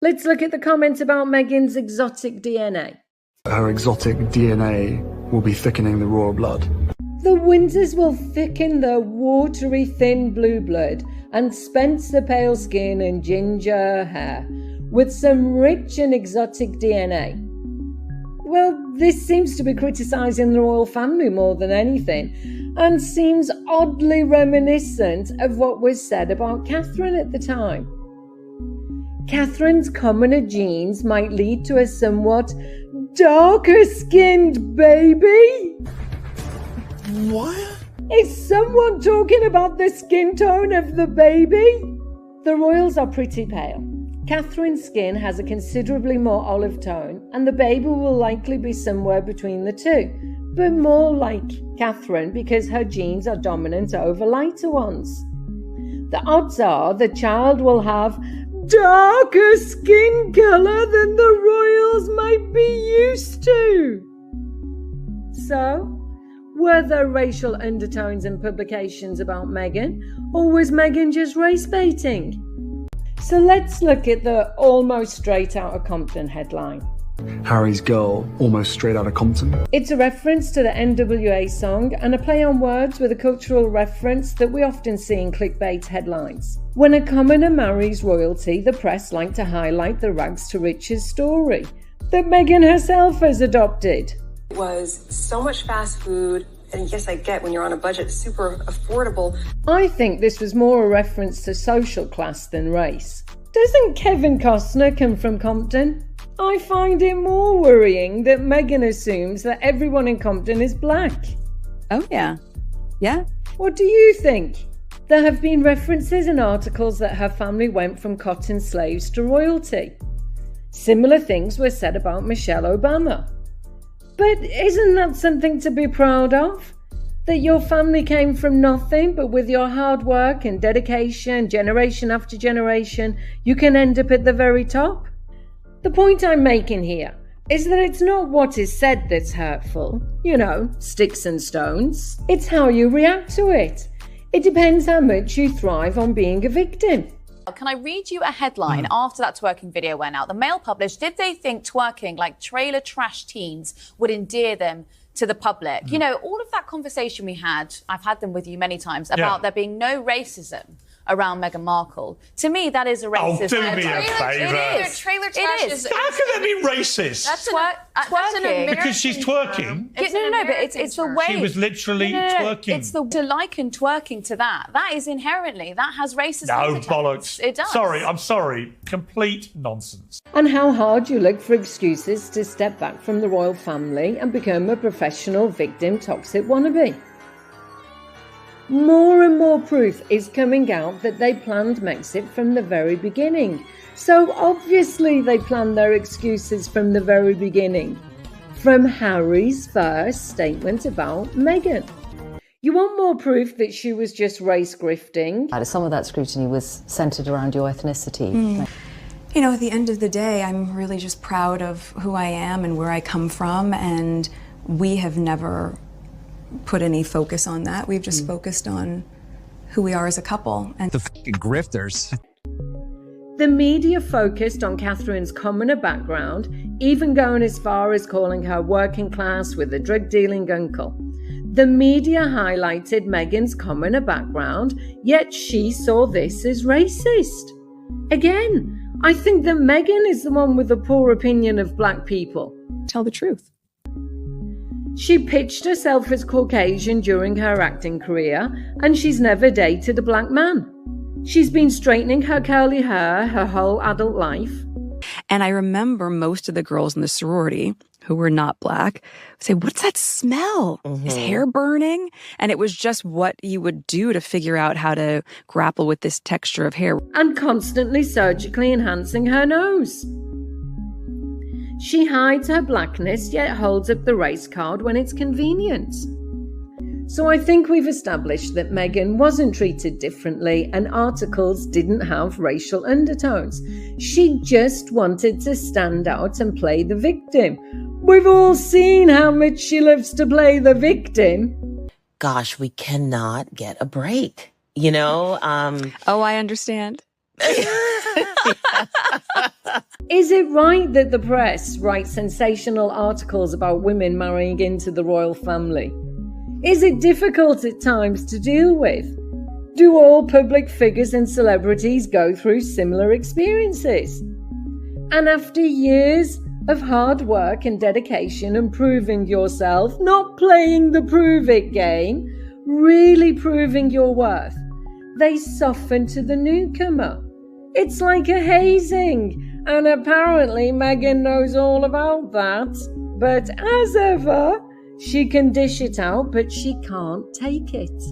Let's look at the comments about Meghan's exotic DNA. Her exotic DNA will be thickening the royal blood. The Windsors will thicken their watery, thin blue blood and Spencer pale skin and ginger hair with some rich and exotic DNA. Well, this seems to be criticising the royal family more than anything, and seems oddly reminiscent of what was said about Catherine at the time. Catherine's commoner genes might lead to a somewhat darker-skinned baby. What? Is someone talking about the skin tone of the baby? The royals are pretty pale. Catherine's skin has a considerably more olive tone, and the baby will likely be somewhere between the two, but more like Catherine because her genes are dominant over lighter ones. The odds are the child will have darker skin colour than the royals might be used to. So, were there racial undertones in publications about Meghan, or was Meghan just race baiting? So let's look at the almost straight out of Compton headline. Harry's girl, almost straight out of Compton. It's a reference to the NWA song and a play on words with a cultural reference that we often see in clickbait headlines. When a commoner marries royalty, the press like to highlight the rags to riches story that Meghan herself has adopted. It was so much fast food, and yes, I get when you're on a budget, super affordable. I think this was more a reference to social class than race. Doesn't Kevin Costner come from Compton? I find it more worrying that Meghan assumes that everyone in Compton is black. Oh, yeah. Yeah. What do you think? There have been references in articles that her family went from cotton slaves to royalty. Similar things were said about Michelle Obama. But isn't that something to be proud of? That your family came from nothing, but with your hard work and dedication, generation after generation, you can end up at the very top? The point I'm making here is that it's not what is said that's hurtful, sticks and stones. It's how you react to it. It depends how much you thrive on being a victim. Can I read you a headline after that twerking video went out? The Mail published, did they think twerking like trailer trash teens would endear them to the public? All of that conversation we had, I've had them with you many times, about there being no racism around Meghan Markle. To me, that is a racist. Oh, do me a favour. It is. Trailer trash It is. How can that be racist? That's an Twerking. Because she's twerking. No, but it's the way. She was literally twerking. It's to liken twerking to that. That is inherently, that has racist No, undertones. bollocks. It does. I'm sorry. Complete nonsense. And how hard you look for excuses to step back from the royal family and become a professional victim toxic wannabe. More and more proof is coming out that they planned Megxit from the very beginning. So obviously they planned their excuses from the very beginning. From Harry's first statement about Meghan. You want more proof that she was just race grifting? Some of that scrutiny was centred around your ethnicity. At the end of the day, I'm really just proud of who I am and where I come from, and we have never put any focus on that. We've just focused on who we are as a couple. And the fucking grifters. The media focused on Catherine's commoner background, even going as far as calling her working class with a drug-dealing uncle. The media highlighted Meghan's commoner background, yet she saw this as racist. Again, I think that Meghan is the one with a poor opinion of black people. tell the truth. She pitched herself as Caucasian during her acting career, and she's never dated a black man. She's been straightening her curly hair her whole adult life. And I remember most of the girls in the sorority who were not black say, "What's that smell? Is hair burning?" And it was just what you would do to figure out how to grapple with this texture of hair. And constantly surgically enhancing her nose. She hides her blackness, yet holds up the race card when it's convenient. So I think we've established that Meghan wasn't treated differently and articles didn't have racial undertones. She just wanted to stand out and play the victim. We've all seen how much she loves to play the victim. Gosh, we cannot get a break, you know? Oh, I understand. Is it right that the press writes sensational articles about women marrying into the royal family? Is it difficult at times to deal with? Do all public figures and celebrities go through similar experiences? And after years of hard work and dedication and proving yourself, not playing the prove it game, really proving your worth, they soften to the newcomer. It's like a hazing, and apparently Meghan knows all about that. But as ever, she can dish it out, but she can't take it.